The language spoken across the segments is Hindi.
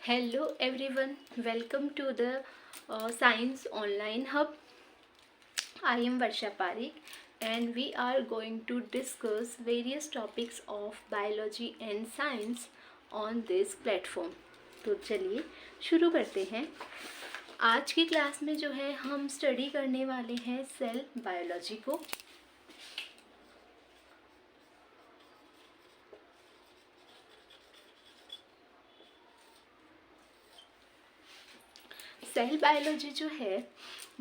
Hello everyone, welcome to the Science Online Hub. I am Varsha Parik and we are going to discuss various topics of biology and science on this platform. तो चलिए शुरू करते हैं। आज की क्लास में जो है हम स्टडी करने वाले हैं सेल बायोलॉजी को। सेल बायोलॉजी जो है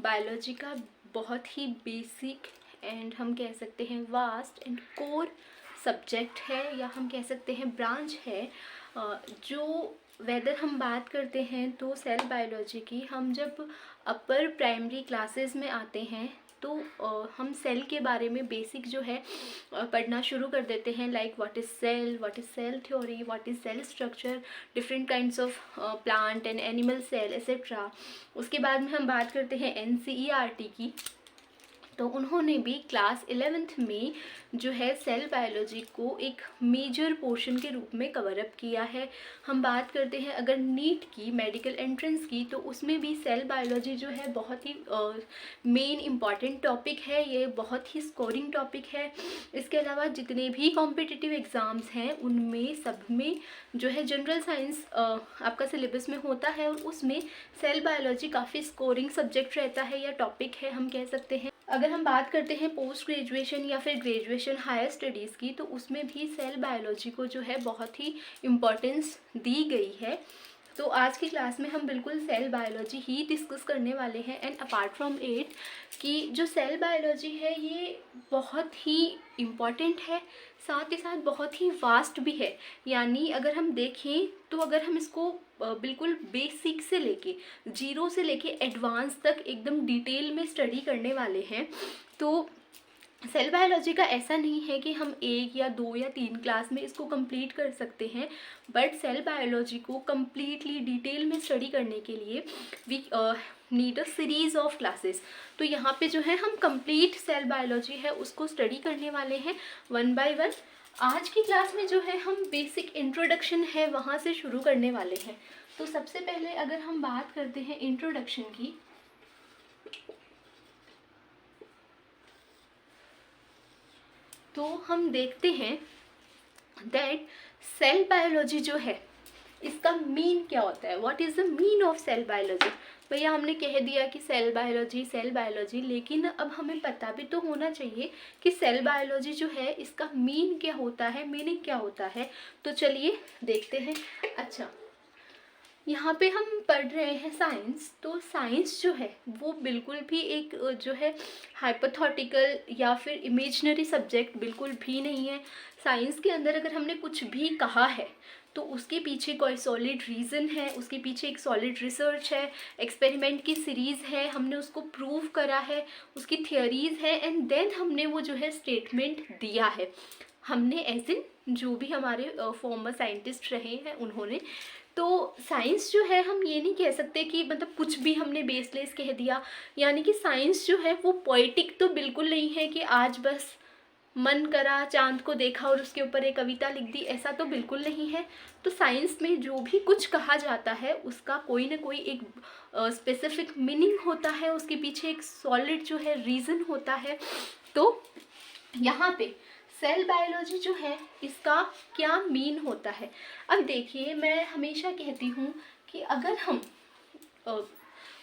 बायोलॉजी का बहुत ही बेसिक एंड हम कह सकते हैं वास्ट एंड कोर सब्जेक्ट है, या हम कह सकते हैं ब्रांच है। जो वेदर हम बात करते हैं तो सेल बायोलॉजी की हम जब अपर प्राइमरी क्लासेस में आते हैं तो हम सेल के बारे में बेसिक जो है पढ़ना शुरू कर देते हैं, like what is cell theory, what is cell structure, different kinds of plant and animal cell etcetera. उसके बाद में हम बात करते हैं NCERT की, तो उन्होंने भी क्लास 11th में जो है सेल बायोलॉजी को एक मेजर पोर्शन के रूप में कवर अप किया है। हम बात करते हैं अगर नीट की मेडिकल एंट्रेंस की, तो उसमें भी सेल बायोलॉजी जो है बहुत ही मेन इम्पॉर्टेंट टॉपिक है, ये बहुत ही स्कोरिंग टॉपिक है। इसके अलावा जितने भी कॉम्पिटिटिव एग्ज़ाम्स हैं उनमें सब में जो है जनरल साइंस आपका सिलेबस में होता है और उसमें सेल बायोलॉजी काफ़ी स्कोरिंग सब्जेक्ट रहता है या टॉपिक है, हम कह सकते हैं। अगर हम बात करते हैं पोस्ट ग्रेजुएशन या फिर ग्रेजुएशन हायर स्टडीज़ की, तो उसमें भी सेल बायोलॉजी को जो है बहुत ही इम्पोर्टेंस दी गई है। तो आज की क्लास में हम बिल्कुल सेल बायोलॉजी ही डिस्कस करने वाले हैं। एंड अपार्ट फ्रॉम इट कि जो सेल बायोलॉजी है ये बहुत ही इम्पॉर्टेंट है, साथ ही साथ बहुत ही वास्ट भी है। यानी अगर हम देखें तो अगर हम इसको बिल्कुल बेसिक से लेके जीरो से लेके एडवांस तक एकदम डिटेल में स्टडी करने वाले हैं, तो सेल बायोलॉजी का ऐसा नहीं है कि हम 1 या 2 या 3 क्लास में इसको कंप्लीट कर सकते हैं, बट सेल बायोलॉजी को कम्प्लीटली डिटेल में स्टडी करने के लिए we need a series of classes. तो यहाँ पे जो है हम कंप्लीट सेल बायोलॉजी है उसको स्टडी करने वाले हैं वन बाय वन। आज की क्लास में जो है हम बेसिक इंट्रोडक्शन है वहाँ से शुरू करने वाले हैं। तो सबसे पहले अगर हम बात करते हैं इंट्रोडक्शन की, तो हम देखते हैं दैट सेल बायोलॉजी जो है इसका मीन क्या होता है, what is the mean of cell biology. भैया हमने कह दिया कि सेल बायोलॉजी, लेकिन अब हमें पता भी तो होना चाहिए कि सेल बायोलॉजी जो है इसका मीन क्या होता है, मीनिंग क्या होता है। तो चलिए देखते हैं। अच्छा, यहाँ पे हम पढ़ रहे हैं साइंस, तो साइंस जो है वो बिल्कुल भी एक जो है हाइपोथेटिकल या फिर इमेजिनरी सब्जेक्ट बिल्कुल भी नहीं है। साइंस के अंदर अगर हमने कुछ भी कहा है तो उसके पीछे कोई सॉलिड रीज़न है, उसके पीछे एक सॉलिड रिसर्च है, एक्सपेरिमेंट की सीरीज़ है, हमने उसको प्रूव करा है, उसकी थियोरीज़ है, एंड देन हमने वो जो है स्टेटमेंट दिया है। हमने ऐसे जो भी हमारे फॉर्मर साइंटिस्ट रहे हैं उन्होंने। तो साइंस जो है हम ये नहीं कह सकते कि मतलब कुछ भी हमने बेसलेस कह दिया, यानी कि साइंस जो है वो पोएटिक तो बिल्कुल नहीं है कि आज बस मन करा चांद को देखा और उसके ऊपर एक कविता लिख दी, ऐसा तो बिल्कुल नहीं है। तो साइंस में जो भी कुछ कहा जाता है उसका कोई ना कोई एक स्पेसिफिक मीनिंग होता है, उसके पीछे एक सॉलिड जो है रीज़न होता है। तो यहाँ पे सेल बायोलॉजी जो है इसका क्या मीन होता है। अब देखिए, मैं हमेशा कहती हूँ कि अगर हम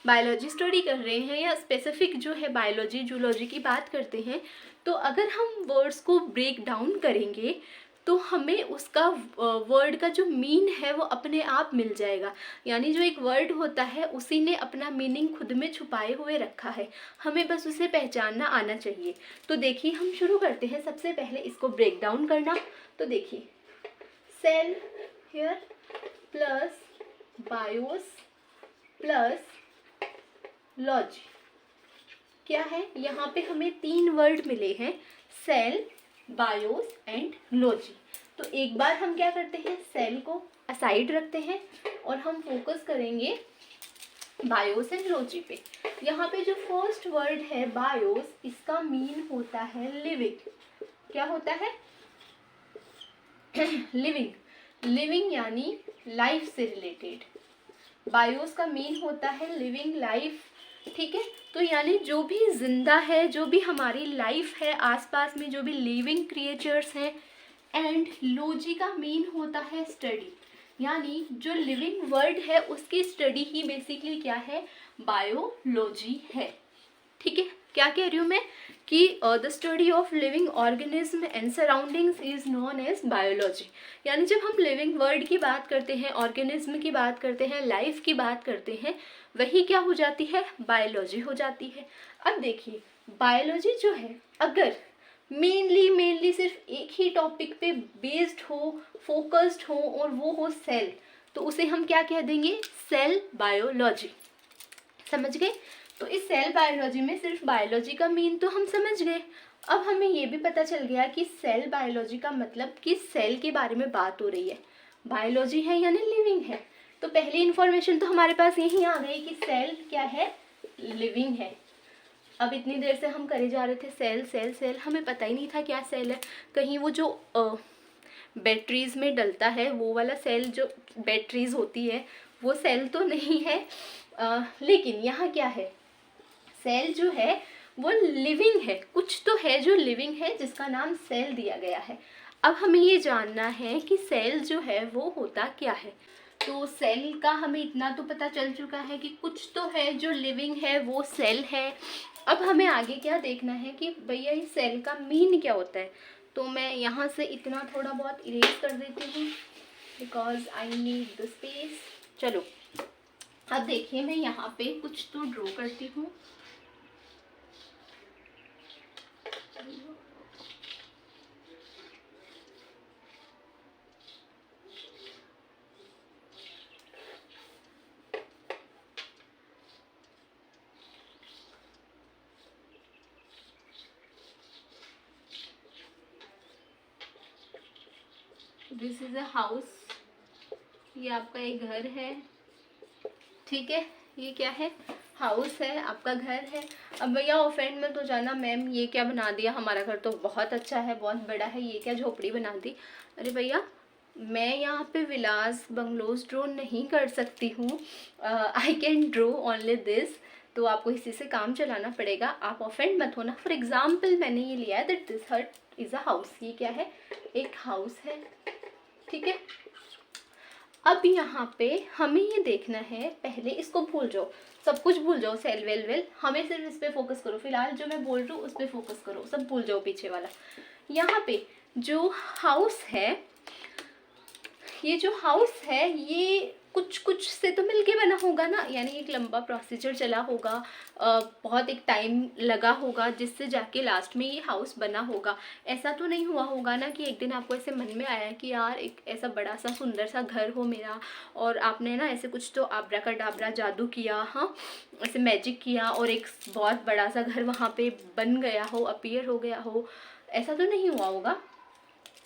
बायोलॉजी स्टडी कर रहे हैं या स्पेसिफिक जो है बायोलॉजी जूलॉजी की बात करते हैं, तो अगर हम वर्ड्स को ब्रेक डाउन करेंगे तो हमें उसका वर्ड का जो मीन है वो अपने आप मिल जाएगा। यानी जो एक वर्ड होता है उसी ने अपना मीनिंग खुद में छुपाए हुए रखा है, हमें बस उसे पहचानना आना चाहिए। तो देखिए हम शुरू करते हैं सबसे पहले इसको ब्रेक डाउन करना। तो देखिए, cell here plus bios plus logy क्या है, यहाँ पे हमें 3 वर्ड मिले हैं, सेल, बायोस एंड लॉजी। तो एक बार हम क्या करते हैं, सेल को असाइड रखते हैं और हम फोकस करेंगे बायोस एंड लॉजी पे। यहाँ पे जो फर्स्ट वर्ड है बायोस, इसका मीन होता है लिविंग। क्या होता है? लिविंग। लिविंग यानी लाइफ से रिलेटेड। बायोस का मीन होता है लिविंग लाइफ, ठीक है। तो यानी जो भी जिंदा है, जो भी हमारी लाइफ है आसपास में, जो भी लिविंग क्रिएचर्स हैं। एंड लॉजी का मीन होता है स्टडी, यानी जो लिविंग वर्ल्ड है उसकी स्टडी ही बेसिकली क्या है, बायोलॉजी है, ठीक है। क्या कह रही हूँ मैं कि the study of living organism and surroundings is known as biology. यानी जब हम लिविंग वर्ल्ड की बात करते हैं, ऑर्गेनिज्म की बात करते हैं, लाइफ की बात करते हैं, वही क्या हो जाती है, बायोलॉजी हो जाती है। अब देखिए बायोलॉजी जो है अगर मेनली सिर्फ एक ही टॉपिक पे बेस्ड हो, फोकस्ड हो, और वो हो सेल, तो उसे हम क्या कह देंगे, सेल बायोलॉजी। समझ गए। तो इस सेल बायोलॉजी में सिर्फ बायोलॉजी का मीन तो हम समझ गए। अब हमें ये भी पता चल गया कि सेल बायोलॉजी का मतलब कि सेल के बारे में बात हो रही है, बायोलॉजी है यानी लिविंग है। तो पहली इन्फॉर्मेशन तो हमारे पास यही आ गई कि सेल क्या है, लिविंग है। अब इतनी देर से हम करे जा रहे थे सेल सेल सेल, हमें पता ही नहीं था क्या सेल है। कहीं वो जो बैटरीज में डलता है वो वाला सेल, जो बैटरीज होती है वो सेल तो नहीं है। लेकिन यहाँ क्या है, सेल जो है वो लिविंग है, कुछ तो है जो लिविंग है जिसका नाम सेल दिया गया है। अब हमें ये जानना है कि सेल जो है वो होता क्या है। तो सेल का हमें इतना तो पता चल चुका है कि कुछ तो है जो लिविंग है, वो सेल है। अब हमें आगे क्या देखना है कि भैया इस सेल का मीन क्या होता है। तो मैं यहाँ से इतना थोड़ा बहुत इरेज कर देती हूँ because I need the space. चलो अब देखिए मैं यहाँ पे कुछ तो ड्रॉ करती हूँ। दिस इज अ हाउस, ये आपका एक घर है, ठीक है। ये क्या है, हाउस है, आपका घर है। अब भैया ऑफेंड में तो जाना, मैम ये क्या बना दिया, हमारा घर तो बहुत अच्छा है, बहुत बड़ा है, ये क्या झोपड़ी बना दी। अरे भैया मैं यहाँ पे विलास बंगलोज ड्रॉ नहीं कर सकती हूँ, I can draw only this. तो आपको इसी से काम चलाना पड़ेगा, आप ऑफेंड मत होना। फॉर एग्जाम्पल मैंने ये लिया है दैट दिस हट इज़ अ हाउस, ये क्या है, एक हाउस है, ठीक है। अब यहाँ पे हमें ये देखना है, पहले इसको भूल जाओ, सब कुछ भूल जाओ, सेल वेल वेल, हमें सिर्फ इस पे फोकस करो। फिलहाल जो मैं बोल रही हूँ उस पे फोकस करो, सब भूल जाओ पीछे वाला। यहाँ पे जो हाउस है, ये जो हाउस है ये कुछ कुछ से तो मिलके बना होगा ना, यानी एक लंबा प्रोसीजर चला होगा, बहुत एक टाइम लगा होगा जिससे जाके लास्ट में ये हाउस बना होगा। ऐसा तो नहीं हुआ होगा ना कि एक दिन आपको ऐसे मन में आया कि यार एक ऐसा बड़ा सा सुंदर सा घर हो मेरा, और आपने ना ऐसे कुछ तो आब्राकडाब्रा जादू किया, हाँ ऐसे मैजिक किया, और एक बहुत बड़ा सा घर वहाँ पे बन गया हो, अपीयर हो गया हो। ऐसा तो नहीं हुआ होगा।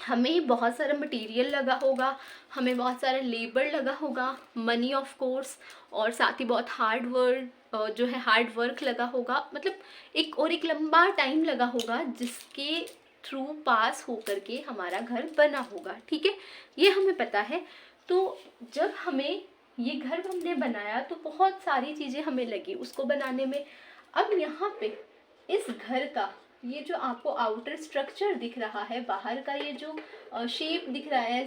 हमें बहुत सारा मटेरियल लगा होगा, हमें बहुत सारा लेबर लगा होगा, मनी ऑफ कोर्स, और साथ ही बहुत हार्ड वर्क जो है हार्ड वर्क लगा होगा, मतलब एक लंबा टाइम लगा होगा जिसके थ्रू पास होकर के हमारा घर बना होगा, ठीक है। ये हमें पता है। तो जब हमें ये घर हमने बनाया तो बहुत सारी चीज़ें हमें लगी उसको बनाने में। अब यहाँ पे इस घर का ये जो आपको आउटर स्ट्रक्चर दिख रहा है, बाहर का ये जो शेप दिख रहा है,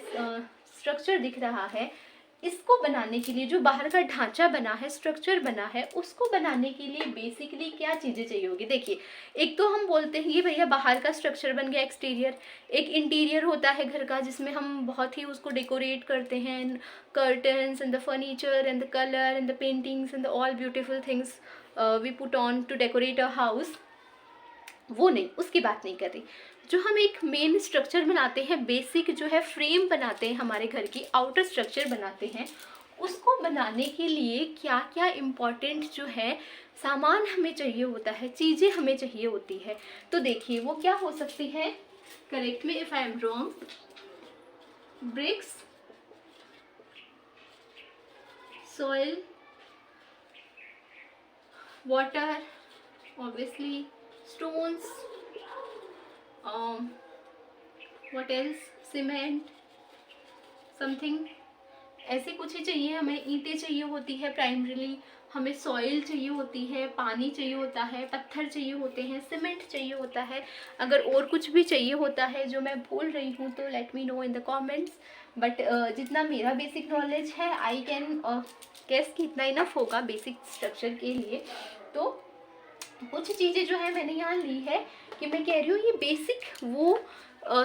स्ट्रक्चर दिख रहा है, इसको बनाने के लिए जो बाहर का ढांचा बना है, स्ट्रक्चर बना है, उसको बनाने के लिए बेसिकली क्या चीज़ें चाहिए होगी। देखिए एक तो हम बोलते हैं ये भैया बाहर का स्ट्रक्चर बन गया, एक्सटीरियर। एक इंटीरियर होता है घर का जिसमें हम बहुत ही उसको डेकोरेट करते हैं, curtains and the furniture and the colour and the paintings and the all beautiful things we put on to decorate a house. वो नहीं, उसकी बात नहीं कर रही। जो हम एक मेन स्ट्रक्चर बनाते हैं, बेसिक जो है फ्रेम बनाते हैं हमारे घर की, आउटर स्ट्रक्चर बनाते हैं, उसको बनाने के लिए क्या क्या इम्पोर्टेंट जो है सामान हमें चाहिए होता है, चीज़ें हमें चाहिए होती है। तो देखिए वो क्या हो सकती है, correct me if I am wrong, bricks, soil, water, obviously stones, what else, cement, something, ऐसे कुछ ही चाहिए, हमें ईंटें चाहिए होती है प्राइमरीली, हमें सॉइल चाहिए होती है, पानी चाहिए होता है, पत्थर चाहिए होते हैं, सीमेंट चाहिए होता है। अगर और कुछ भी चाहिए होता है जो मैं भूल रही हूँ तो let me know in the comments. But जितना मेरा बेसिक नॉलेज है आई कैन गेस कि इतना इनफ होगा बेसिक स्ट्रक्चर के लिए। तो कुछ चीज़ें जो है मैंने यहाँ ली है कि मैं कह रही हूँ ये बेसिक वो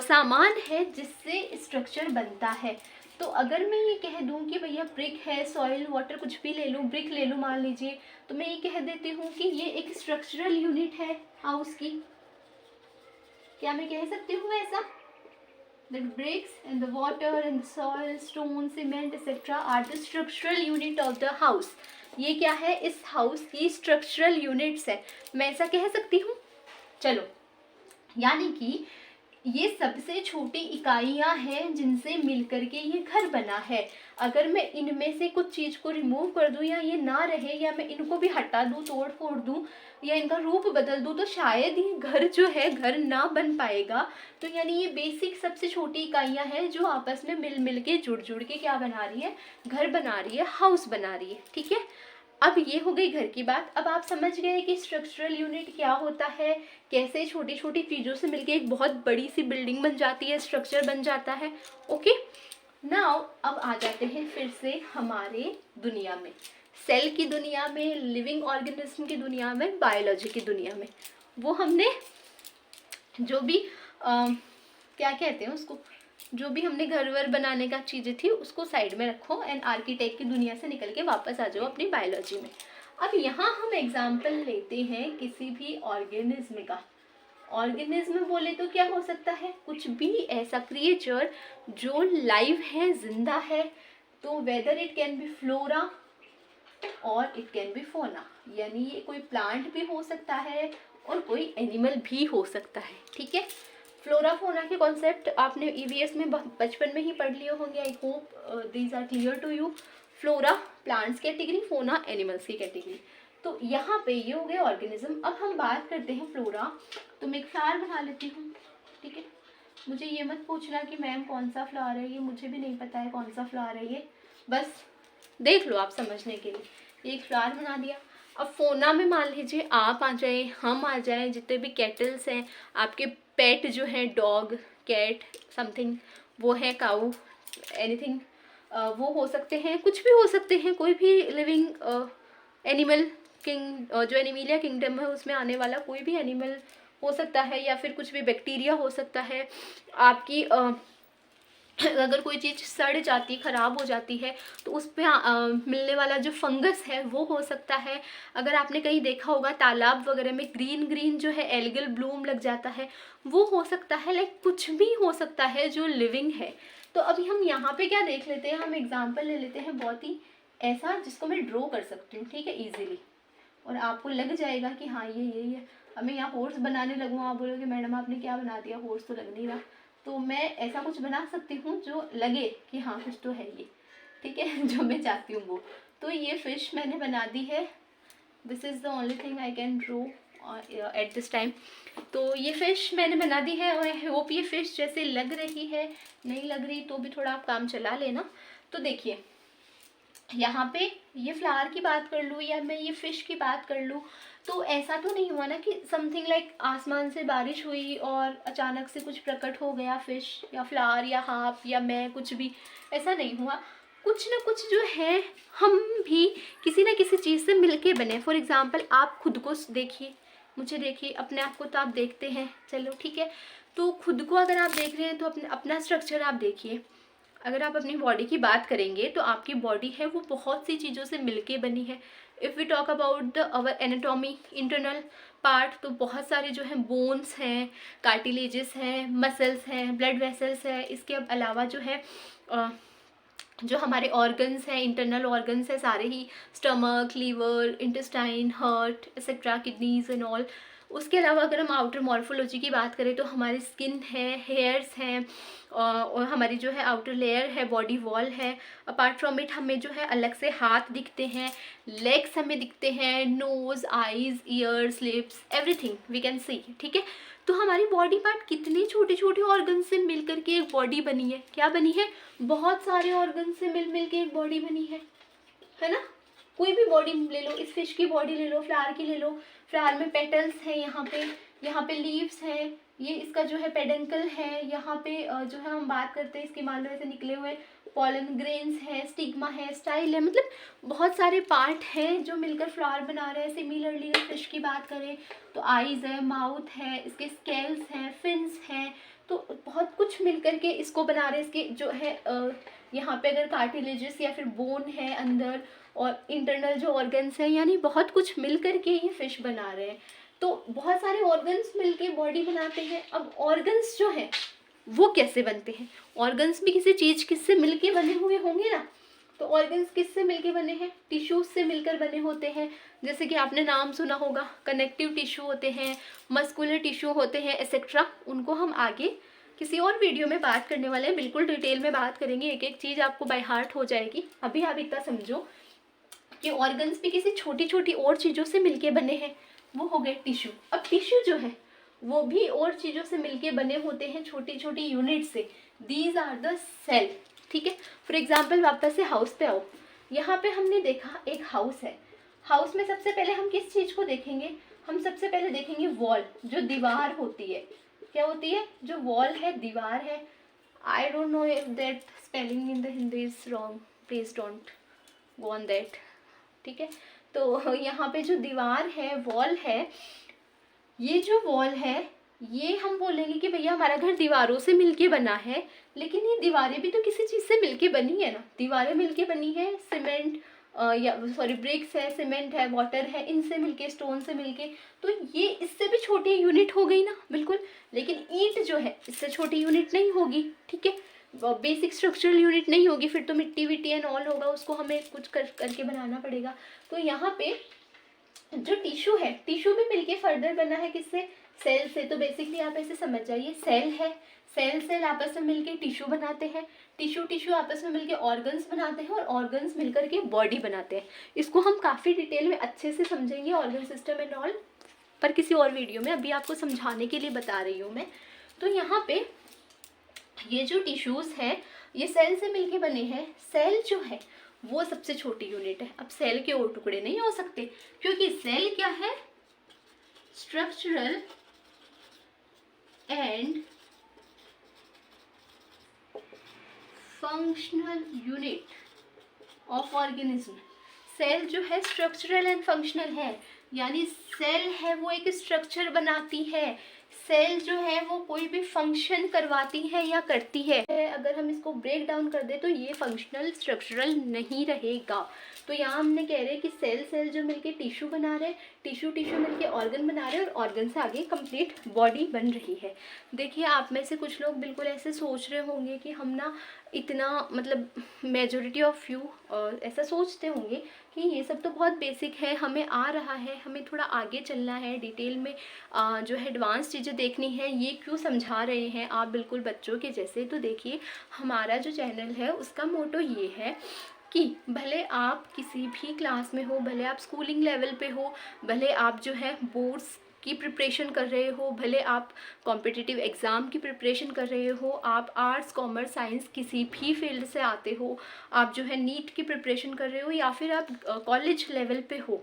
सामान है जिससे स्ट्रक्चर बनता है। तो अगर मैं ये कह दूँ कि भैया ब्रिक है, सॉइल, वाटर, कुछ भी ले लूँ, ब्रिक ले लूँ मान लीजिए, तो मैं ये कह देती हूँ कि ये एक स्ट्रक्चरल यूनिट है हाउस की। क्या मैं कह सकती हूँ ऐसा? The bricks and the water and the soil, stone, cement, etc. are the structural unit of the house. ये क्या है? इस हाउस की स्ट्रक्चरल यूनिट्स है, मैं ऐसा कह सकती हूँ। चलो, यानी कि ये सबसे छोटी इकाइयाँ हैं जिनसे मिलकर के ये घर बना है। अगर मैं इनमें से कुछ चीज़ को रिमूव कर दूँ या ये ना रहे या मैं इनको भी हटा दूँ, तोड़ फोड़ दूँ या इनका रूप बदल दूँ तो शायद ये घर जो है घर ना बन पाएगा। तो यानी ये बेसिक सबसे छोटी इकाइयाँ हैं जो आपस में मिल के जुड़ के क्या बना रही है? घर बना रही है, हाउस बना रही है। ठीक है, अब ये हो गई घर की बात। अब आप समझ गए कि स्ट्रक्चरल यूनिट क्या होता है, कैसे छोटी छोटी चीज़ों से मिलके एक बहुत बड़ी सी बिल्डिंग बन जाती है, स्ट्रक्चर बन जाता है। ओके, नाउ अब आ जाते हैं फिर से हमारे दुनिया में, सेल की दुनिया में, लिविंग ऑर्गेनिज्म की दुनिया में, बायोलॉजी की दुनिया में। वो हमने जो भी क्या कहते हैं उसको, जो भी हमने घर वर बनाने का चीज़ें थी उसको साइड में रखो एंड आर्किटेक्ट की दुनिया से निकल के वापस आ जाओ अपनी बायोलॉजी में। अब यहाँ हम एग्जाम्पल लेते हैं किसी भी ऑर्गेनिज्म का। ऑर्गेनिज्म बोले तो क्या हो सकता है? कुछ भी ऐसा क्रिएचर जो लाइव है, जिंदा है। तो whether it can be flora और इट कैन बी फोना, यानी ये कोई प्लांट भी हो सकता है और कोई एनिमल भी हो सकता है। ठीक है, फ्लोरा फोना के कॉन्सेप्ट आपने ईवीएस में बचपन में ही पढ़ लिए होंगे। I hope these are clear to you. Flora plants category, fauna animals की कैटेगरी। तो यहाँ पे ये हो गए ऑर्गेनिज्म। अब हम बात करते हैं फ्लोरा। तो मैं एक फ्लावर बना लेती हूँ। ठीक है, मुझे ये मत पूछना कि मैम कौन सा फ्लावर है ये, मुझे भी नहीं पता है कौन सा फ्लावर है ये, बस देख लो आप समझने के लिए। एक फ्लावर बना दिया। अब फोना में मान लीजिए आप आ जाए, हम आ जाए, जितने भी कैटल्स हैं, आपके पेट जो है, डॉग, कैट, समथिंग, वो है काऊ, एनीथिंग, वो हो सकते हैं, कुछ भी हो सकते हैं, कोई भी लिविंग एनिमल किंग, जो एनिमिलिया किंगडम है उसमें आने वाला कोई भी एनिमल हो सकता है, या फिर कुछ भी बैक्टीरिया हो सकता है। आपकी अगर कोई चीज़ सड़ जाती, ख़राब हो जाती है तो उस पर मिलने वाला जो फंगस है वो हो सकता है। अगर आपने कहीं देखा होगा तालाब वगैरह में ग्रीन ग्रीन जो है एल्गल ब्लूम लग जाता है, वो हो सकता है। लाइक कुछ भी हो सकता है जो लिविंग है। तो अभी हम यहाँ पे क्या देख लेते हैं, हम एग्जाम्पल ले लेते हैं बहुत ही ऐसा जिसको मैं ड्रॉ कर सकती हूँ। ठीक है, ईजिली, और आपको लग जाएगा कि हाँ ये यही है। अब मैं यहाँ हॉर्स बनाने लगूँ, आप बोलोगे मैडम आपने क्या बना दिया, हॉर्स तो लग नहीं रहा। तो मैं ऐसा कुछ बना सकती हूँ जो लगे कि हाँ कुछ तो है ये। ठीक है, जो मैं चाहती हूँ वो। तो ये फ़िश मैंने बना दी है। This is the only thing I can draw at this time. तो ये फ़िश मैंने बना दी है और आई होप ये फ़िश जैसे लग रही है, नहीं लग रही तो भी थोड़ा आप काम चला लेना। तो देखिए यहाँ पे ये फ्लावर की बात कर लूँ या मैं ये फ़िश की बात कर लूँ, तो ऐसा तो नहीं हुआ ना कि समथिंग लाइक आसमान से बारिश हुई और अचानक से कुछ प्रकट हो गया, फ़िश या फ्लावर या हाफ या मैं, कुछ भी ऐसा नहीं हुआ। कुछ ना कुछ जो है हम भी किसी ना किसी चीज़ से मिलके बने। फॉर एग्ज़ाम्पल आप खुद को देखिए, मुझे देखिए, अपने आप को तो आप देखते हैं, चलो ठीक है। तो खुद को अगर आप देख रहे हैं तो अपना स्ट्रक्चर आप देखिए। अगर आप अपनी बॉडी की बात करेंगे तो आपकी बॉडी है वो बहुत सी चीज़ों से मिलके बनी है। If we talk about the our anatomy, internal part, तो बहुत सारे जो हैं बोन्स हैं, कार्टिलेजेस हैं, मसल्स हैं, ब्लड वेसल्स हैं। इसके अलावा जो है जो हमारे ऑर्गन्स हैं, इंटरनल ऑर्गन्स हैं सारे ही, stomach, liver, intestine, heart etcetera, kidneys and all, उसके अलावा अगर हम आउटर मॉर्फोलॉजी की बात करें तो हमारी स्किन है, हेयर्स हैं, और हमारी जो है आउटर लेयर है, बॉडी वॉल है। अपार्ट फ्रॉम इट हमें जो है अलग से हाथ दिखते हैं, लेग्स हमें दिखते हैं, nose, eyes, ears, lips, everything we can see, ठीक है। तो हमारी बॉडी पार्ट कितने छोटे छोटे ऑर्गन से मिल करके एक बॉडी बनी है। क्या बनी है? बहुत सारे ऑर्गन से मिल के एक बॉडी बनी है ना। कोई भी बॉडी ले लो, इस फिश की बॉडी ले लो, फ्लावर की ले लो, फ्लावर में पेटल्स हैं, यहाँ पे लीव्स हैं, ये इसका जो है पेडेंकल है, यहाँ पे जो है हम बात करते हैं इसके मान लो ऐसे निकले हुए पॉलन ग्रेन्स है, स्टिग्मा है, स्टाइल है, मतलब बहुत सारे पार्ट हैं जो मिलकर फ्लावर बना रहे हैं। सिमिलरली फिश की बात करें तो आईज है, माउथ है, इसके स्केल्स हैं, फिन्स हैं, तो बहुत कुछ मिलकर के इसको बना रहे हैं। इसके जो है यहाँ पे अगर कार्टिलेजेस या फिर बोन है अंदर, और इंटरनल जो ऑर्गन्स हैं, यानी बहुत कुछ मिल करके ये फिश बना रहे हैं। तो बहुत सारे ऑर्गन्स मिलके बॉडी बनाते हैं। अब ऑर्गन्स जो हैं वो कैसे बनते हैं? ऑर्गन्स भी किसी चीज़ किससे मिलके बने हुए होंगे ना। तो ऑर्गन्स किससे मिलके बने हैं? टिश्यूज से मिलकर बने होते हैं। जैसे कि आपने नाम सुना होगा, कनेक्टिव टिश्यू होते हैं, मस्कुलर टिश्यू होते हैं, एक्सेट्रा। उनको हम आगे किसी और वीडियो में बात करने वाले हैं, बिल्कुल डिटेल में बात करेंगे, एक एक चीज़ आपको बाय हार्ट हो जाएगी। अभी आप इतना समझो कि ऑर्गन्स भी किसी छोटी छोटी और चीज़ों से मिलके बने हैं, वो हो गए टिश्यू। अब टिश्यू जो है वो भी और चीज़ों से मिलके बने होते हैं, छोटी छोटी यूनिट से। दीज आर द सेल, ठीक है। फॉर एग्जाम्पल वापस से हाउस पे आओ। यहाँ पे हमने देखा एक हाउस है। हाउस में सबसे पहले हम किस चीज़ को देखेंगे? हम सबसे पहले देखेंगे वॉल, जो दीवार होती है। क्या होती है? जो वॉल है, दीवार है। I don't know if that spelling in the Hindi is wrong, please don't go on that, ठीक है। तो यहाँ पे जो दीवार है, वॉल है, ये जो वॉल है ये हम बोलेंगे कि भैया हमारा घर दीवारों से मिलके बना है, लेकिन ये दीवारें भी तो किसी चीज़ से मिलके बनी है ना। दीवारें मिलके बनी है सीमेंट या सॉरी ब्रिक्स है, सीमेंट है, वाटर है, इनसे मिलके, स्टोन से मिलके। तो ये इससे भी छोटी यूनिट हो गई ना, बिल्कुल। लेकिन ईंट जो है इससे छोटी यूनिट नहीं होगी, ठीक है। बेसिक स्ट्रक्चरल यूनिट नहीं होगी, फिर तो मिट्टी विट्टी एंड ऑल होगा, उसको हमें कुछ करके बनाना पड़ेगा। तो यहाँ पे जो टिश्यू है, टिश्यू भी मिलके फर्दर बना है किससे? सेल से। तो बेसिकली आप ऐसे समझ जाइए, सेल है, सेल आपस में मिलके टिश्यू बनाते हैं, टिश्यू आपस में मिलके ऑर्गन्स बनाते हैं, और ऑर्गन्स मिलकर के बॉडी बनाते हैं। इसको हम काफ़ी डिटेल में अच्छे से समझेंगे, ऑर्गन सिस्टम एंड ऑल, पर किसी और वीडियो में। अभी आपको समझाने के लिए बता रही हूँ मैं। तो यहाँ पे ये जो टिश्यूज़ हैं ये सेल से मिलके बने हैं। सेल जो है वो सबसे छोटी यूनिट है। अब सेल के और टुकड़े नहीं हो सकते, क्योंकि सेल क्या है? Structural and functional unit of organism. Cell जो है स्ट्रक्चरल एंड फंक्शनल है, यानी सेल है वो एक स्ट्रक्चर बनाती है, सेल जो है वो कोई भी फंक्शन करवाती है या करती है। अगर हम इसको ब्रेक डाउन कर दे तो ये फंक्शनल स्ट्रक्चरल नहीं रहेगा। तो यहाँ हमने कह रहे हैं कि सेल जो मिलके टिश्यू बना रहे हैं, टिश्यू मिलके ऑर्गन बना रहे हैं, और ऑर्गन से आगे कंप्लीट बॉडी बन रही है। देखिए आप में से कुछ लोग बिल्कुल ऐसे सोच रहे होंगे कि हम ना इतना, मतलब मेजॉरिटी ऑफ यू ऐसा सोचते होंगे कि ये सब तो बहुत बेसिक है, हमें आ रहा है, हमें थोड़ा आगे चलना है, डिटेल में जो है एडवांस चीज़ें देखनी है, ये क्यों समझा रहे हैं आप बिल्कुल बच्चों के जैसे। तो देखिए हमारा जो चैनल है उसका मोटो ये है कि भले आप किसी भी क्लास में हो, भले आप स्कूलिंग लेवल पे हो, भले आप जो है बोर्ड्स की प्रिपरेशन कर रहे हो, भले आप कॉम्पिटिटिव एग्ज़ाम की प्रिपरेशन कर रहे हो, आप आर्ट्स, कॉमर्स, साइंस किसी भी फील्ड से आते हो, आप जो है नीट की प्रिपरेशन कर रहे हो, या फिर आप कॉलेज लेवल पे हो,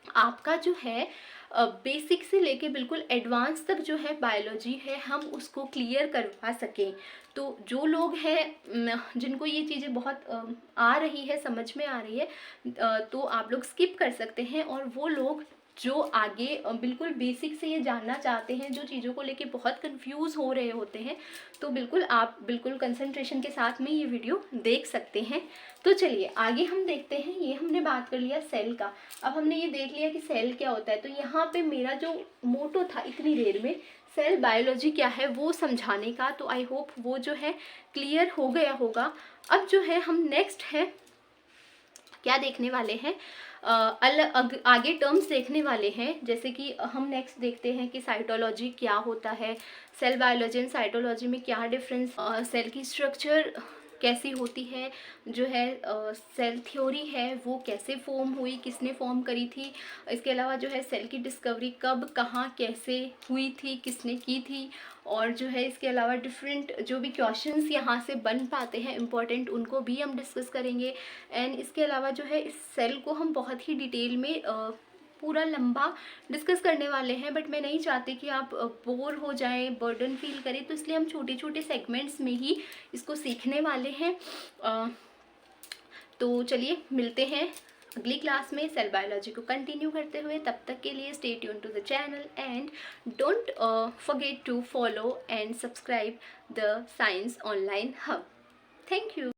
आपका जो है बेसिक से लेके बिल्कुल एडवांस तक जो है बायोलॉजी है, हम उसको क्लियर करवा सकें। तो जो लोग हैं जिनको ये चीज़ें बहुत आ रही है, समझ में आ रही है, तो आप लोग स्किप कर सकते हैं। और वो लोग जो आगे बिल्कुल बेसिक से ये जानना चाहते हैं, जो चीज़ों को लेके बहुत कंफ्यूज हो रहे होते हैं, तो बिल्कुल आप बिल्कुल कंसंट्रेशन के साथ में ये वीडियो देख सकते हैं। तो चलिए आगे हम देखते हैं। ये हमने बात कर लिया सेल का। अब हमने ये देख लिया कि सेल क्या होता है। तो यहाँ पे मेरा जो मोटो था इतनी देर में, सेल बायोलॉजी क्या है वो समझाने का, तो आई होप वो जो है क्लियर हो गया होगा। अब जो है हम नेक्स्ट है क्या देखने वाले हैं, आगे टर्म्स देखने वाले हैं। जैसे कि हम नेक्स्ट देखते हैं कि साइटोलॉजी क्या होता है, सेल बायोलॉजी एंड साइटोलॉजी में क्या डिफरेंस, सेल की स्ट्रक्चर कैसी होती है, जो है सेल थ्योरी है वो कैसे फॉर्म हुई, किसने फॉर्म करी थी। इसके अलावा जो है सेल की डिस्कवरी कब, कहाँ, कैसे हुई थी, किसने की थी। और जो है इसके अलावा डिफरेंट जो भी क्वेश्चंस यहाँ से बन पाते हैं इम्पॉर्टेंट, उनको भी हम डिस्कस करेंगे। एंड इसके अलावा जो है इस सेल को हम बहुत ही डिटेल में पूरा लंबा डिस्कस करने वाले हैं, बट मैं नहीं चाहती कि आप बोर हो जाएं, बर्डन फील करें, तो इसलिए हम छोटे छोटे सेगमेंट्स में ही इसको सीखने वाले हैं। तो चलिए मिलते हैं अगली क्लास में सेल बायोलॉजी को कंटिन्यू करते हुए। तब तक के लिए stay tune to the channel and don't forget to follow and subscribe the Science Online Hub. Thank you.